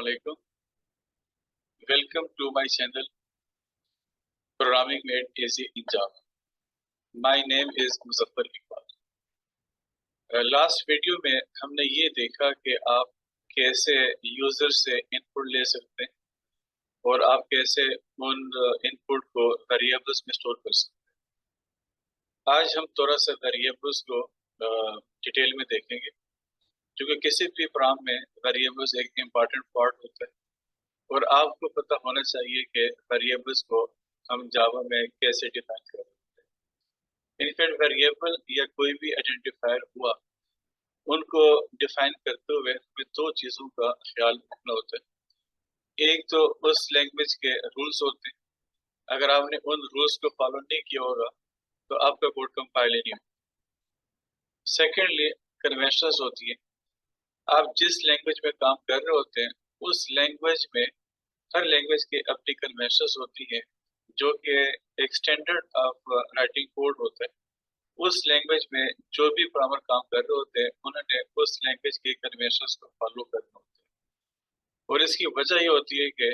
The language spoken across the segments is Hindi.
Assalamualaikum. Welcome to my channel Programming Made Easy in Java. My name is Muzaffar Iqbal. Last video में हमने ये देखा कि आप कैसे यूजर से इनपुट ले सकते हैं और आप कैसे उन इनपुट को वेरिएबल्स में स्टोर कर सकते हैं। आज हम थोड़ा सा वेरिएबल्स को डिटेल में देखेंगे, क्योंकि किसी भी प्रोग्राम में वेरिएबल्स एक इम्पॉर्टेंट पार्ट होता है और आपको पता होना चाहिए कि वेरिएबल्स को हम जावा में कैसे डिफाइन कर सकते हैं। इनफैक्ट वेरिएबल या कोई भी आइडेंटिफायर हुआ, उनको डिफाइन करते हुए हमें दो चीज़ों का ख्याल रखना होता है। एक तो उस लैंग्वेज के रूल्स होते हैं, अगर आपने उन रूल्स को फॉलो नहीं किया होगा तो आपका कोड कंपाइल ही नहीं होगा। सेकेंडली कन्वेंशंस होती है, आप जिस लैंग्वेज में काम कर रहे होते हैं उस लैंग्वेज में हर लैंग्वेज की अपनी कन्वेंशंस होती है, जो कि एक स्टैंडर्ड ऑफ राइटिंग कोड होता है। उस लैंग्वेज में जो भी प्रोग्रामर काम कर रहे होते हैं उन्होंने उस लैंग्वेज के कन्वेंशंस को फॉलो करना होता है। और इसकी वजह ये होती है कि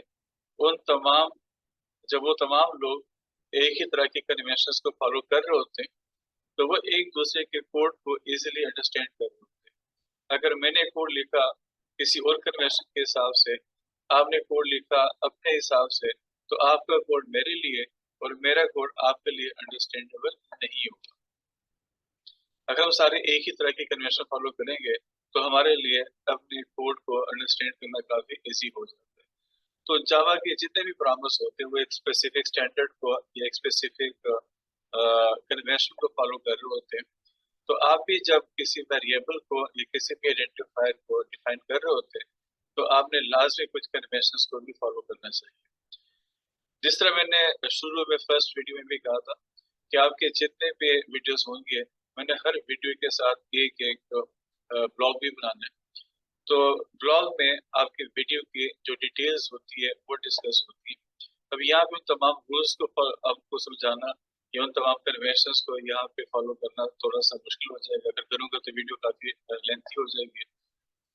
जब वो तमाम लोग एक ही तरह के कन्वेंशंस को फॉलो कर रहे होते हैं तो वो एक दूसरे के कोड को इजीली अंडरस्टैंड कर रहे होते हैं। अगर मैंने कोड लिखा किसी और कन्वेंशन के हिसाब से, आपने कोड लिखा अपने हिसाब से, तो आपका कोड मेरे लिए और मेरा कोड आपके लिए अंडरस्टैंडेबल नहीं होगा। अगर हम सारे एक ही तरह की कन्वेंशन फॉलो करेंगे तो हमारे लिए अपने कोड को अंडरस्टैंड करना काफी इजी हो जाता है। तो जावा के जितने भी प्रोग्रामर्स होते हैं वो एक स्पेसिफिक स्टैंडर्ड को या एक स्पेसिफिक कन्वेंशन को फॉलो कर रहे होते हैं। तो आप भी जब किसी वेरिएबल को या किसी भी आइडेंटिफायर को डिफाइन कर रहे होते हैं तो आपने लाजमी कुछ कन्वेंशंस को भी फॉलो करना चाहिए। जिस तरह मैंने शुरू में फर्स्ट वीडियो में भी कहा था कि आपके जितने भी वीडियोस होंगे, मैंने हर वीडियो के साथ एक ब्लॉग भी बनाना है। तो ब्लॉग में आपके वीडियो की जो डिटेल्स होती है वो डिस्कस होती है। अब यहाँ पे उन तमाम रूल्स को आपको समझाना या उन तमाम कन्वेंशंस को यहाँ पे फॉलो करना थोड़ा सा मुश्किल हो जाएगा। अगर करूँगा तो वीडियो काफ़ी लेंथी हो जाएगी।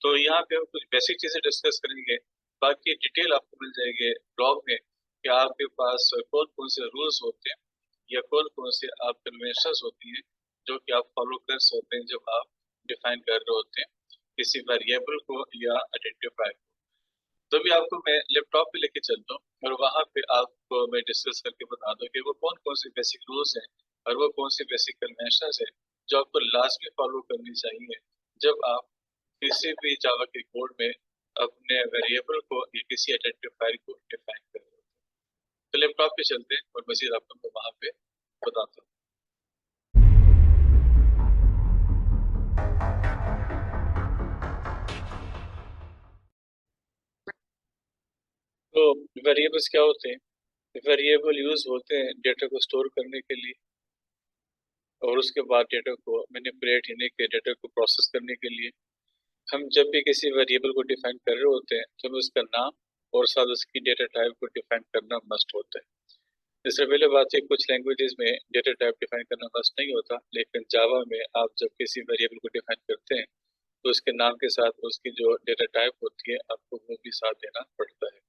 तो यहाँ पे हम कुछ बेसिक चीज़ें डिस्कस करेंगे, बाकी डिटेल आपको मिल जाएगी ब्लॉग में कि आपके पास कौन कौन से रूल्स होते हैं या कौन कौन से आप कन्वेंशंस होती हैं जो कि आप फॉलो कर सकते हैं जब आप डिफाइन कर रहे होते हैं किसी वेरिएबल को या आइडेंटिफायर को। तो भी आपको मैं लैपटॉप पे लेके चलता हूँ और वहाँ पे आपको मैं डिस्कस करके बता दूँ कि वो कौन कौन से बेसिक रूल्स हैं और वो कौन सी बेसिक कन्वेंशंस है जो आपको लाजमी फॉलो करनी चाहिए जब आप किसी भी जावा के कोड में अपने वेरिएबल को या किसी आइडेंटिफायर को डिफाइन कर रहे हैं। तो लैपटॉप पे चलते हैं और मज़ीद आपको मैं वहाँ पे बताता हूँ। तो वेरिएबल्स क्या होते हैं? वेरिएबल यूज होते हैं डेटा को स्टोर करने के लिए और उसके बाद डेटा को मैनिपुलेट यानी कि डेटा को प्रोसेस करने के लिए। हम जब भी किसी वेरिएबल को डिफाइन कर रहे होते हैं तो हमें उसका नाम और साथ उसकी डेटा टाइप को डिफाइन करना मस्ट होता है। इससे पहले बात है, कुछ लैंग्वेजेस में डेटा टाइप डिफाइन करना मस्ट नहीं होता, लेकिन जावा में आप जब किसी वेरिएबल को डिफाइन करते हैं तो उसके नाम के साथ उसकी जो डेटा टाइप होती है आपको वो भी साथ देना पड़ता है।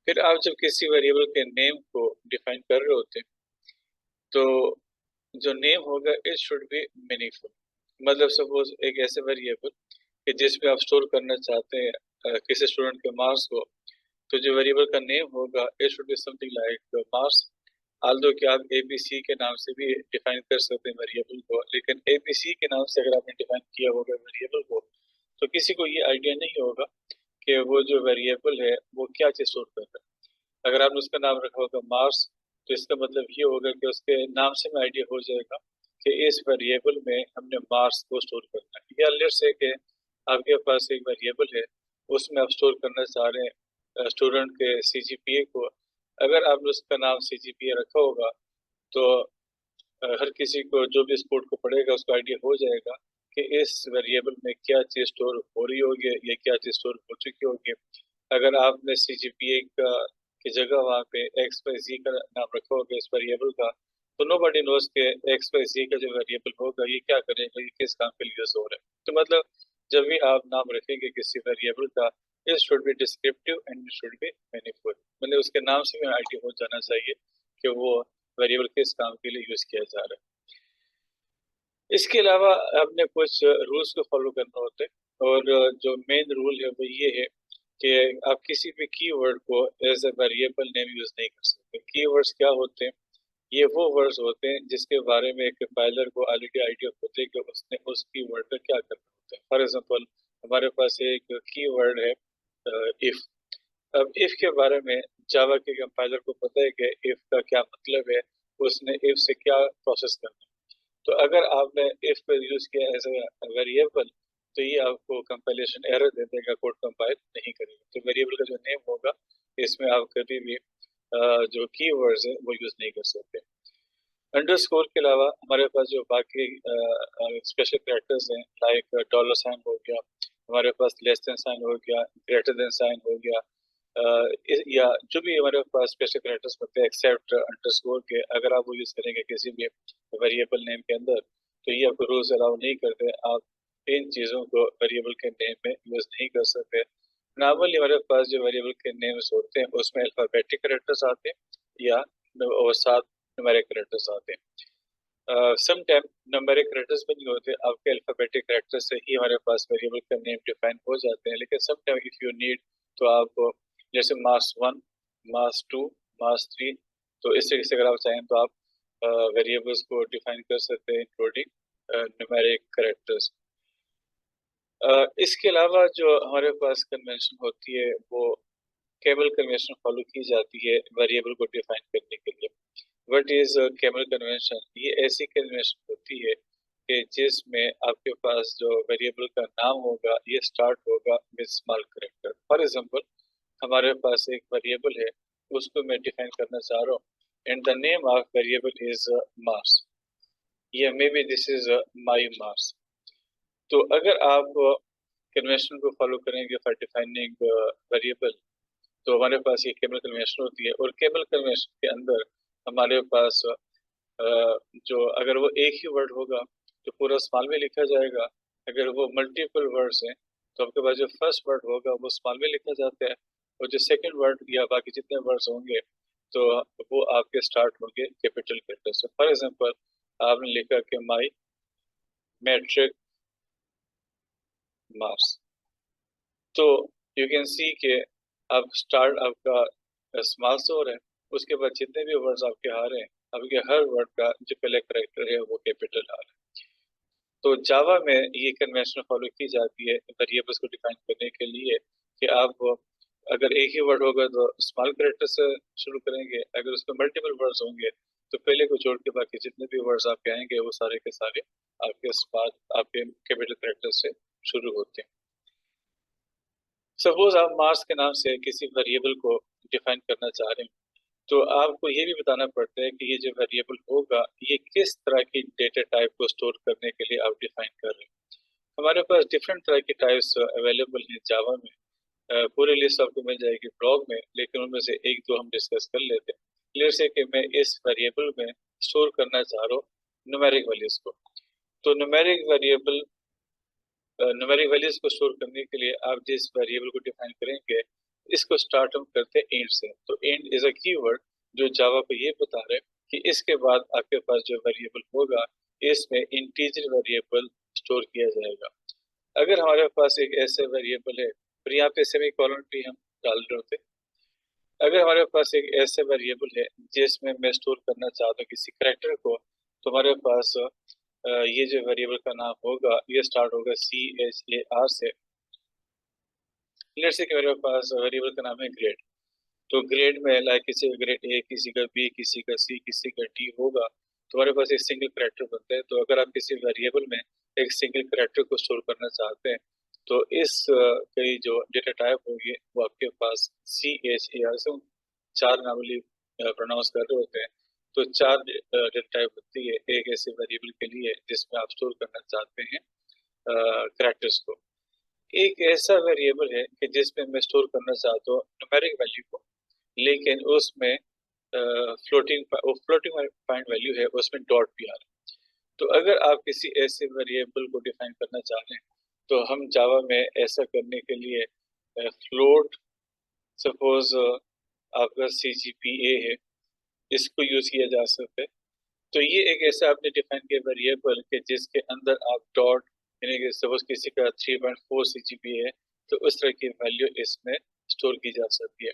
फिर आप जब किसी वेरिएबल के नेम को डिफाइन कर रहे होते हैं तो जो नेम होगा इट शुड बी मीनिंगफुल। मतलब सपोज एक ऐसे वेरिएबल कि जिसमें आप स्टोर करना चाहते हैं किसी स्टूडेंट के मार्क्स को, तो जो वेरिएबल का नेम होगा it should be something like marks. Aldous कि आप ABC के नाम से भी डिफाइन कर सकते हैं वेरिएबल को, लेकिन ABC के नाम से अगर आपने डिफाइन किया होगा वेरिएबल को तो किसी को ये आइडिया नहीं होगा कि वो जो वेरिएबल है वो क्या चीज़ स्टोर कर रहा है। अगर आपने उसका नाम रखा होगा मार्क्स तो इसका मतलब ये होगा कि उसके नाम से में आइडिया हो जाएगा कि इस वेरिएबल में हमने मार्क्स को स्टोर करना है। या लेट्स से कि आपके पास एक वेरिएबल है, उसमें आप स्टोर करना चाह रहे हैं स्टूडेंट के CGPA को। अगर आपने उसका नाम CGPA रखा होगा तो हर किसी को जो भी इस कोड को पढ़ेगा उसको आइडिया हो जाएगा कि इस वेरिएबल में क्या चीज़ स्टोर हो रही होगी या क्या चीज़ स्टोर हो चुकी होगी। अगर आपने CGPA की जगह वहाँ पे XYZ का नाम रखा होगा इस वेरिएबल का, तो नोबडी नोज के XYZ का जो वेरिएबल होगा ये क्या करेगा, ये किस काम के लिए यूज हो रहा है। तो मतलब जब भी आप नाम रखेंगे किसी वेरिएबल का it should be descriptive and it should be meaningful. मतलब उसके नाम से भी आइडिया हो जाना चाहिए कि वो वेरिएबल किस काम के लिए यूज किया जा रहा है। इसके अलावा हमने कुछ रूल्स को फॉलो करना होते हैं, और जो मेन रूल है वो ये है कि आप किसी भी कीवर्ड को as a variable name use नहीं कर सकते। कीवर्ड्स क्या होते हैं? ये वो वर्ड्स होते हैं जिसके बारे में एक कंपाइलर को ऑलरेडी आइडिया होते हैं कि उसने उस कीवर्ड का क्या करना होता है। फॉर एग्जांपल, हमारे पास एक कीवर्ड है इफ। अब इफ के बारे में जावा के कंपाइलर को पता है कि इफ का क्या मतलब है, उसने इफ से क्या प्रोसेस करना है। तो अगर आपने इफ को यूज किया एज ए वेरिएबल, तो ये आपको कंपाइलेशन एरर दे देगा, कोड कंपाइल नहीं करेगा। तो वेरिएबल का जो नेम होगा, इसमें आप कभी भी जो कीवर्ड्स है वो यूज नहीं कर सकते। अंडरस्कोर के अलावा हमारे पास जो बाकी स्पेशल कैरेक्टर्स हैं, लाइक डॉलर साइन हो गया, हमारे पास लेस देन साइन हो गया, ग्रेटर देन साइन हो गया, या जो भी हमारे पास स्पेशल कैरेक्टर्स होते हैं एक्सेप्ट अंडरस्कोर के, अगर आप वो यूज करेंगे किसी भी वेरिएबल नेम के अंदर, तो ये आपको रूल्स अलाउ नहीं करते। आप इन चीज़ों को वेरिएबल के नेम में यूज नहीं कर सकते। नॉर्मली हमारे पास जो वेरिएबल के नेम्स होते हैं उसमें अल्फाबेटिक कैरेक्टर्स आते हैं, या और साथ न्यूमेरिक कैरेक्टर्स आते हैं। सम टाइम न्यूमेरिक कैरेक्टर्स भी नहीं होते, आपके अल्फाबेटिक कैरेक्टर्स से ही हमारे पास वेरिएबल का नेम डिफाइन हो जाते हैं। लेकिन some time if you need, तो आप जैसे मास 1, मास 2, मास 3, तो इस तरीके से अगर आप चाहें तो आप वेरिएबल्स को डिफाइन कर सकते हैं इंक्लूडिंग न्यूमेरिक कैरेक्टर्स। इसके अलावा जो हमारे पास कन्वेंशन होती है वो केबल कन्वेंशन फॉलो की जाती है वेरिएबल को डिफाइन करने के लिए। What is cable convention? ये ऐसी कन्वेंशन होती है कि जिसमें आपके पास जो वेरिएबल का नाम होगा ये स्टार्ट होगा with small character. For example, हमारे पास एक वेरिएबल है, उसको मैं डिफाइन करना चाह रहा हूँ, and the name of variable is mass, या may be this is my mass. तो अगर आप कन्वेंशन को फॉलो करेंगे फॉर डिफाइनिंग वेरिएबल, तो हमारे पास ये केबल कन्वेंशन होती है। और केबल कन्वेंशन के अंदर हमारे पास जो अगर वो एक ही वर्ड होगा तो पूरा स्मॉल में लिखा जाएगा। अगर वो मल्टीपल वर्ड्स हैं तो आपके पास जो फर्स्ट वर्ड होगा वो स्मॉल में लिखा जाता है, और जो सेकंड वर्ड या बाकी जितने वर्ड्स होंगे तो वो आपके स्टार्ट होंगे कैपिटल लेटर से। फॉर एग्जांपल, आपने लिखा कि माई मैट्रिक मार्क्स, तो यू कैन सी के अब स्टार्ट आपका स्मॉल से हो रहा है, उसके बाद जितने भी वर्ड्स आपके आ रहे हैं, आपके हर वर्ड का जो पहले करेक्टर है वो कैपिटल आ रहा है। तो जावा में ये कन्वेंशन फॉलो की जाती है वेरिएबल्स को डिफाइन करने के लिए कि आप अगर एक ही वर्ड होगा तो स्मॉल करेक्टर से शुरू करेंगे, अगर उसमें मल्टीपल वर्ड्स होंगे तो पहले को छोड़ के बाकी जितने भी वर्ड्स आपके आएंगे वो सारे के सारे आपके स्मॉल आपके कैपिटल करेक्टर से शुरू होते हैं। सपोज आप मार्क्स के नाम से किसी वेरिएबल को डिफाइन करना चाह रहे हैं, तो आपको ये भी बताना पड़ता है कि ये जो वेरिएबल होगा ये किस तरह की डेटा टाइप को स्टोर करने के लिए आप डिफाइन कर रहे हैं। हमारे पास डिफरेंट तरह की टाइप्स अवेलेबल हैं जावा में। पूरी लिस्ट आपको मिल जाएगी ब्लॉग में, लेकिन उनमें से एक दो हम डिस्कस कर लेते हैं। लेट्स से कि मैं इस वेरिएबल में स्टोर करना चाह रहा हूँ न्यूमेरिक वैल्यूज को। तो न्यूमेरिक वैल्यूज को स्टोर करने के लिए आप जिस वेरिएबल को डिफाइन करेंगे, इसको स्टार्ट हम करते हैं इंट से। तो इंट इज अ कीवर्ड जो जावा को ये बता रहे हैं कि इसके बाद आपके पास जो वेरिएबल होगा इसमें इंटीजर वेरिएबल स्टोर किया जाएगा। अगर हमारे पास एक ऐसे वेरिएबल है, फिर यहाँ पे सेमी कॉलन भी हम डाल रहे होते हैं। अगर हमारे पास एक ऐसे वेरिएबल है जिसमें मैं स्टोर करना चाहता हूँ किसी करेक्टर को, तो हमारे पास ये जो वेरिएबल का नाम होगा ये स्टार्ट होगा CHAR से। लेट्स से कि मेरे पास वेरिएबल का नाम है ग्रेड, तो ग्रेड में लाइक किसी का ग्रेड A, किसी का B, किसी का C, किसी का D होगा, तो हमारे पास एक सिंगल करेक्टर बनता है। तो अगर आप किसी वेरिएबल में एक सिंगल करेक्टर को स्टोर करना चाहते हैं, तो इस कई जो डेटा टाइप होगी वो आपके पास CHAR से चार नॉर्मली प्रोनाउंस कर रहे होते हैं। तो चार डेटा टाइप होती है एक ऐसे वेरिएबल के लिए जिसमें आप स्टोर करना चाहते हैं करेक्टर्स को। एक ऐसा वेरिएबल है कि जिसमें मैं स्टोर करना चाहता हूँ न्यूमेरिक वैल्यू को, लेकिन उसमें फ्लोटिंग पॉइंट वैल्यू है, उसमें डॉट भी आ रहा है। तो अगर आप किसी ऐसे वेरिएबल को डिफाइन करना चाह रहे हैं, तो हम जावा में ऐसा करने के लिए फ्लोट, सपोज आपका CGPA है, इसको यूज किया जा सकता है। तो ये एक ऐसा आपने डिफाइन किया वेरिएबल कि जिसके अंदर आप डॉट, यानी कि सपोज किसी का 3.4 CGPA है, तो उस तरह की वैल्यू इसमें स्टोर की जा सकती है।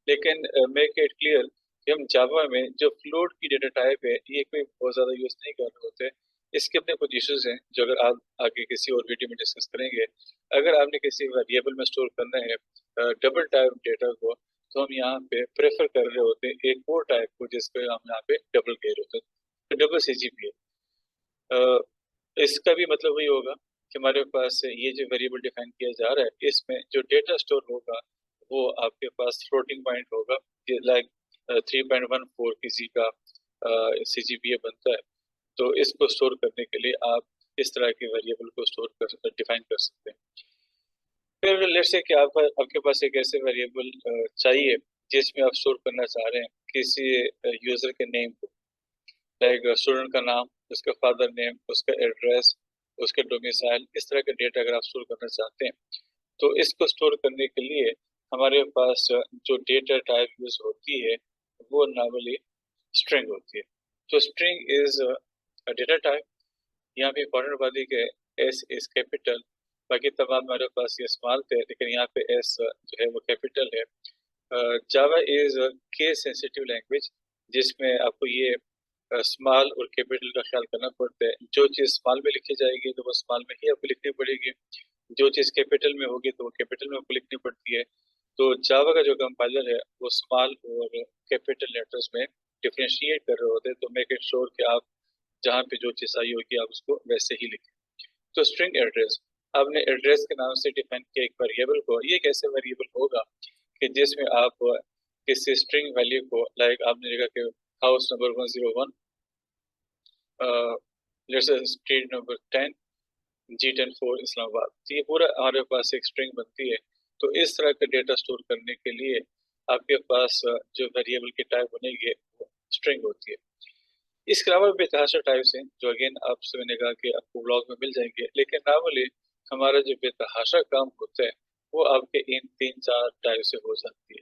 लेकिन मेक इट क्लियर कि हम जावा में जो फ्लोट की डेटा टाइप है, ये कोई बहुत ज़्यादा यूज़ नहीं कर रहे होते। इसके अपने कुछ इश्यूज हैं जो अगर आप आगे किसी और वीडियो में डिस्कस करेंगे। अगर आपने किसी वेरिएबल में स्टोर करना है डबल टाइप डेटा को, तो हम यहाँ पे प्रेफर कर रहे होते हैं एक और टाइप को जिसपे हम यहाँ पे डबल कह रहे होते हैं, तो डबल CGPA। इसका भी मतलब वही होगा कि हमारे पास ये जो वेरिएबल डिफाइन किया जा रहा है, इसमें जो डेटा स्टोर होगा वो आपके पास फ्लोटिंग पॉइंट होगा, लाइक 3.14 किसी का CGPA बनता है। तो इसको स्टोर करने के लिए आप इस तरह के वेरिएबल को स्टोर कर डिफाइन कर सकते हैं। फिर लेट्स से कि आपके पास एक ऐसे वेरिएबल चाहिए जिसमें आप स्टोर करना चाह रहे हैं किसी यूजर के नेम को, लाइक स्टूडेंट का नाम, उसका फादर नेम, उसका एड्रेस, उसका डोमिसाइल, इस तरह का डेटा अगर आप स्टोर करना चाहते हैं, तो इसको स्टोर करने के लिए हमारे पास जो डेटा टाइप यूज होती है वो नॉर्मली स्ट्रिंग होती है। तो स्ट्रिंग इज डेटा टाइप। यहाँ पे इम्पोर्टेंट बात है कि एस इज कैपिटल, बाकी तमाम हमारे पास ये स्मॉल थे, लेकिन यहाँ पे एस जो है वो कैपिटल है। Java is case sensitive language, जिसमें आपको ये स्मॉल और कैपिटल का ख्याल करना पड़ता है। जो चीज़ स्मॉल में लिखी जाएगी तो वो स्मॉल में ही आपको लिखनी पड़ेगी, जो चीज़ कैपिटल में होगी तो वो कैपिटल में आपको लिखनी पड़ती है। तो जावा का जो कंपाइलर है वो स्मॉल और कैपिटल लेटर्स में डिफ्रेंशिएट कर रहे होते हैं, तो मेक इट श्योर कि आप जहाँ पे जो चीज़ आई होगी आप उसको वैसे ही लिखें। तो स्ट्रिंग एड्रेस, आपने एड्रेस के नाम से डिफाइन किया एक वेरिएबल को। ये कैसे वेरिएबल होगा कि जिसमें आप किसी स्ट्रिंग वैल्यू को, लाइक आपने लिखा कि house number 101, let's say street number 10, G104 Islamabad, तो ये पूरा हमारे पास एक स्ट्रिंग बनती है। तो इस तरह का डेटा स्टोर करने के लिए आपके पास जो वेरिएबल की टाइप बनेगी वो स्ट्रिंग होती है। इसके अलावा भी बेतहाशा टाइप्स हैं जो अगेन आपसे मैंने कहा कि आपको ब्लॉग में मिल जाएंगे, लेकिन नॉर्मली हमारा जो बेतहाशा काम होता है वो आपके इन 3-4 टाइप से हो जाती है।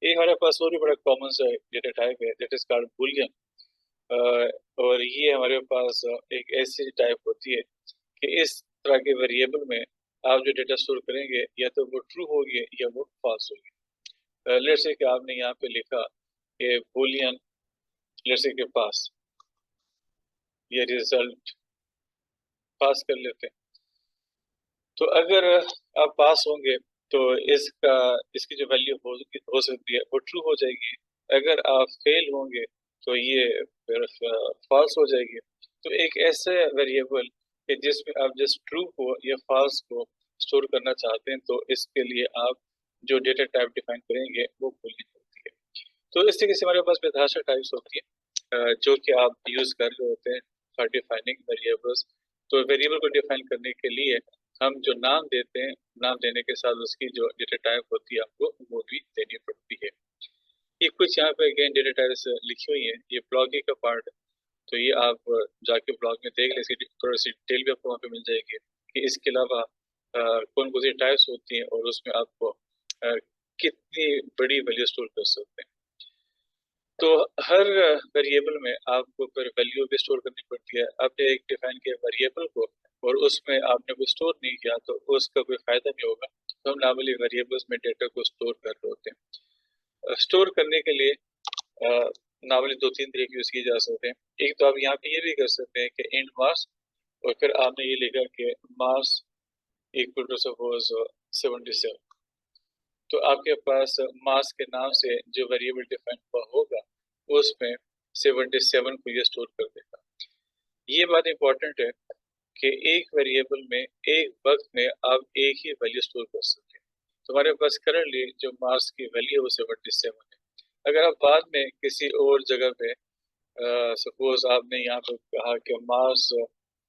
एक हमारे पास और भी बड़ा कॉमन सा डेटा टाइप है, दैट इज कॉल्ड बूलियन। और ये हमारे पास एक ऐसी टाइप होती है कि इस तरह के वेरिएबल में आप जो डेटा स्टोर करेंगे या तो वो ट्रू होगी या वो फॉल्स होगी। लेट्स से कि आपने यहाँ पे लिखा कि बूलियन, लेट्स से के पास, ये रिजल्ट पास कर लेते हैं। तो अगर आप पास होंगे तो इसकी जो वैल्यू हो सकती है वो ट्रू हो जाएगी। अगर आप फेल होंगे तो ये फिर फॉल्स हो जाएगी। तो एक ऐसे वेरिएबल कि जिसमें आप जस्ट ट्रू को या फॉल्स को स्टोर करना चाहते हैं, तो इसके लिए आप जो डेटा टाइप डिफाइन करेंगे वो बूलियन होती है। तो इस तरीके से हमारे पास बेतहाशा टाइप्स होती है जो कि आप यूज कर रहे होते हैं फॉर डिफाइनिंग वेरिएबल्स। तो वेरिएबल को डिफाइन करने के लिए हम जो नाम देते हैं, नाम देने के साथ उसकी जो डेटा टाइप होती है आपको वो भी देनी पड़ती है। ये कुछ यहाँ पे अगेन डेटा टाइप्स लिखी हुई है, ये ब्लॉगिंग का पार्ट है। तो ये आप जाके ब्लॉग में देख लें, इसकी थोड़ी सी डिटेल भी आपको वहाँ पे मिल जाएगी कि इसके अलावा कौन कौन सी टाइप्स होती हैं और उसमें आपको कितनी बड़ी वैल्यू स्टोर कर सकते हैं। तो हर वेरिएबल में आपको फिर वैल्यू भी स्टोर करनी पड़ती है। आपने एक डिफाइन किया वेरिएबल को और उसमें आपने कोई स्टोर नहीं किया तो उसका कोई फायदा नहीं होगा। तो हम नॉर्मली वेरिएबल्स में डेटा को स्टोर कर रहे होते हैं। स्टोर करने के लिए नॉर्मली 2-3 तरीके यूज किए जा सकते हैं। एक तो आप यहाँ पे ये भी कर सकते हैं कि इंड मार्क्स, और फिर आपने ये लिखा कि मार्क्स इक्वल टू सपोज 77, तो आपके पास मास के नाम से जो वेरिएबल डिफाइन हुआ होगा उसमें 77 को ये स्टोर कर देगा। ये बात इंपॉर्टेंट है कि एक वेरिएबल में एक वक्त में आप एक ही वैल्यू स्टोर कर सकते हैं। तुम्हारे पास करंटली जो मास की वैल्यू है वो 77 है। अगर आप बाद में किसी और जगह पे सपोज आपने यहाँ पे कहा कि mass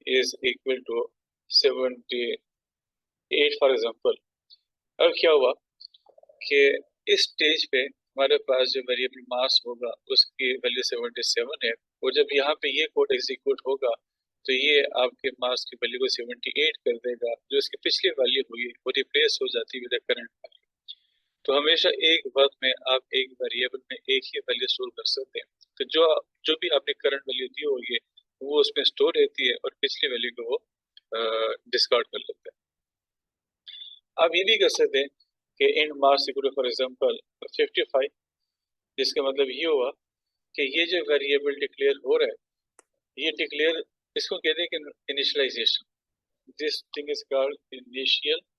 is equal to 78 for example, अब क्या हुआ कि इस स्टेज पे हमारे पास जो वेरिएबल मास होगा उसकी वैल्यू 77 है, और जब यहाँ पे ये कोड एग्जीक्यूट होगा तो ये आपके मास की वैल्यू को 78 कर देगा, जो इसकी पिछली वैल्यू हुई वो रिप्लेस हो जाती है विद करंट वैल्यू। तो हमेशा एक वक्त में आप एक वेरिएबल में एक ही वैल्यू स्टोर कर सकते हैं। तो जो जो भी आपने करंट वैल्यू दी होगी वो उसमें स्टोर रहती है और पिछली वैल्यू को वो डिस्कार्ड कर लेते हैं। आप ये भी कर सकते हैं कि इन मार्क्स इक्वल फॉर एग्जांपल 55, जिसका मतलब ये हुआ कि ये जो वेरिएबल डिक्लेयर हो रहा है ये डिक्लेयर इसको कहते हैं कि initialization. This thing is called initialization.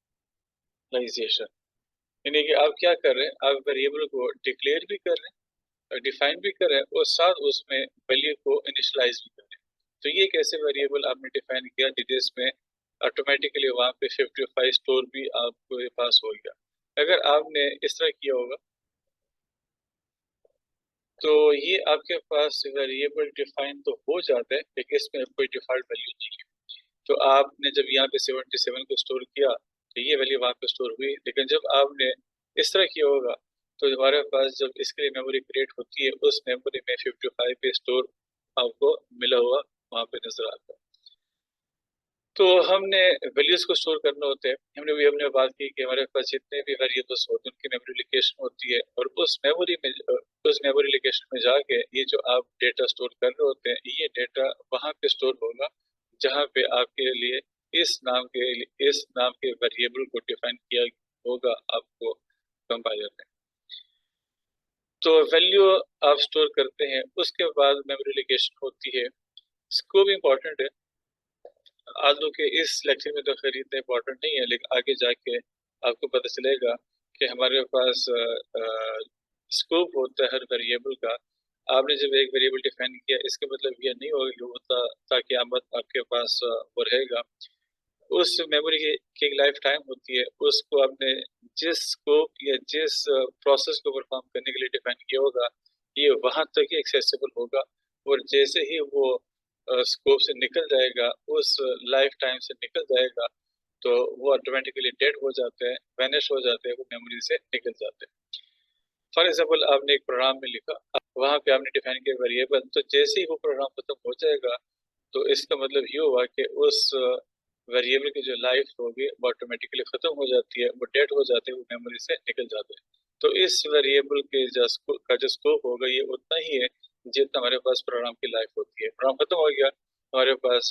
यानी कि आप क्या कर रहे हैं, आप वेरिएबल को डिक्लेयर भी कर रहे हैं, डिफाइन भी कर रहे हैं और साथ उसमें वैल्यू को इनिशियलाइज भी कर रहे हैं। तो ये कैसे वेरिएबल आपने डिफाइन किया जिसमें ऑटोमेटिकली वहां पे 55 स्टोर भी आपके पास हो गया। अगर आपने इस तरह किया होगा तो ये आपके पास वेरिएबल डिफाइन तो हो जाता है लेकिन इसमें कोई डिफॉल्ट वैल्यू नहीं है। तो आपने जब यहाँ पे 77 को स्टोर किया तो ये वैल्यू वहां पे स्टोर हुई, लेकिन जब आपने इस तरह किया होगा तो हमारे पास जब इसके लिए मेमोरी क्रिएट होती है उस मेमोरी में 55 पे स्टोर आपको मिला हुआ वहां पे नजर आता है। तो हमने वैल्यूज को स्टोर करना होता है। हमने बात की कि हमारे पास जितने भी वेरिएबल्स होते हैं उनकी मेमोरी लोकेशन होती है और उस मेमोरी लोकेशन में जाके ये जो आप डेटा स्टोर कर रहे होते हैं ये डेटा वहां पे स्टोर होगा जहां पे आपके लिए इस नाम के वेरिएबल को डिफाइन किया होगा आपको कंपाइलर में। तो वैल्यू आप स्टोर करते हैं, उसके बाद मेमोरी लोकेशन होती है। स्कोप इम्पोर्टेंट है। आलू के इस लेक्चर में तो खैर इतना इम्पोर्टेंट नहीं है लेकिन आगे जाके आपको पता चलेगा कि हमारे पास स्कोप होता है हर वेरिएबल का। आपने जब एक वेरिएबल डिफाइन किया इसका मतलब यह नहीं होता ताकि आमद आपके पास वो रहेगा। उस मेमोरी की एक लाइफ टाइम होती है, उसको आपने जिस स्कोप या जिस प्रोसेस को परफॉर्म करने के लिए डिफाइन किया होगा ये वहां तक ही एक्सेसिबल होगा और जैसे ही वो स्कोप से निकल जाएगा, उस लाइफ टाइम से निकल जाएगा तो वो ऑटोमेटिकली डेड हो जाते हैं, वैनिश हो जाते हैं, वो मेमोरी से निकल जाते हैं। फॉर एग्जाम्पल आपने एक प्रोग्राम में लिखा, वहां पे आपने डिफाइन किया वेरिएबल, तो जैसे ही वो प्रोग्राम खत्म हो जाएगा तो इसका मतलब ये हुआ कि उस वेरिएबल की जो लाइफ होगी वो ऑटोमेटिकली खत्म हो जाती है, वो डेड हो जाते हैं, वो मेमोरी से निकल जाते हैं। तो इस वेरिएबल के जो स्कोप होगा ये उतना ही है जितना हमारे पास प्रोग्राम की लाइफ होती है। प्रोग्राम खत्म हो गया, हमारे पास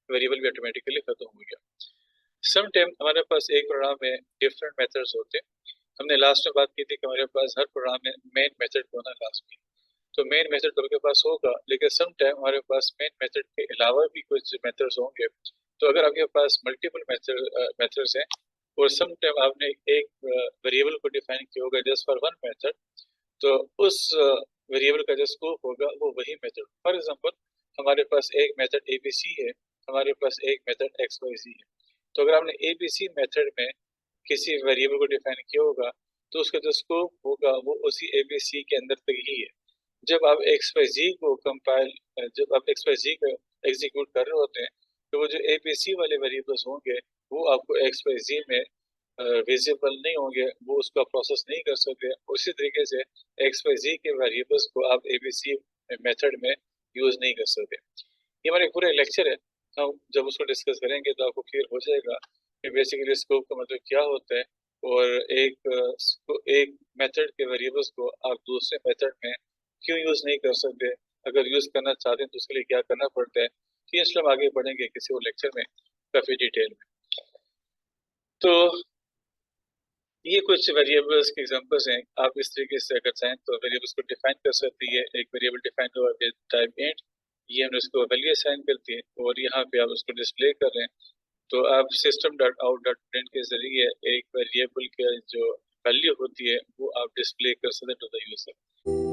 वेरिएबल भी ऑटोमेटिकली खत्म हो गया। सम टाइम हमारे पास एक प्रोग्राम में डिफरेंट मेथड्स होते हैं। हमने लास्ट में बात की थी कि हमारे पास हर प्रोग्राम में मेन मेथड होना लाजमी है। तो मेन मेथड तो आपके पास होगा लेकिन सम टाइम हमारे पास मेन मेथड के अलावा भी कुछ मेथड्स होंगे। तो अगर आपके पास मल्टीपल मेथड्स हैं और सम टाइम आपने एक वेरिएबल को डिफाइन किया होगा जस्ट फॉर वन मेथड, तो उस वेरिएबल का जो स्कोप होगा वो वही मेथड। फॉर एग्जांपल हमारे पास एक मेथड एबीसी है, हमारे पास एक मेथड एक्स वाई जी है। तो अगर आपने एबीसी मेथड में किसी वेरिएबल को डिफाइन किया होगा तो उसका जो स्कोप होगा वो उसी एबीसी के अंदर तक ही है। जब आप एक्स वाई जी को कंपाइल जब आप एक्स वाई जी को एग्जीक्यूट कर रहे होते हैं तो वो जो एबीसी वाले वेरिएबल्स होंगे वो आपको एक्स वाई जी में विजिबल नहीं होंगे, वो उसका प्रोसेस नहीं कर सकते। उसी तरीके से एक्स वाई जी के वेरिएबल्स को आप एबीसी मेथड में यूज नहीं कर सकते। ये हमारे पूरे लेक्चर है, हम जब उसको डिस्कस करेंगे तो आपको क्लियर हो जाएगा कि बेसिकली स्कोप का मतलब क्या होता है और एक मेथड के वेरिएबल्स को आप दूसरे मेथड में क्यों यूज नहीं कर सकते, अगर यूज करना चाहते हैं तो उसके लिए क्या करना पड़ता है। तो इसलिए हम आगे बढ़ेंगे किसी और लेक्चर में काफी डिटेल में। तो ये कुछ वेरिएबल्स के एग्जांपल्स हैं। आप इस तरीके से अगर चाहें तो वेरिएबल्स को डिफाइन कर सकते हैं। एक वेरिएबल डिफाइन हुआ है टाइप इंट, ये हमने उसको वैल्यू असाइन करती है और यहाँ पे आप उसको डिस्प्ले कर रहे हैं। तो आप system dot out dot print के जरिए एक वेरिएबल के जो वैल्यू होती है वो आप डिस्प्ले कर सकते हैं टू द यूजर।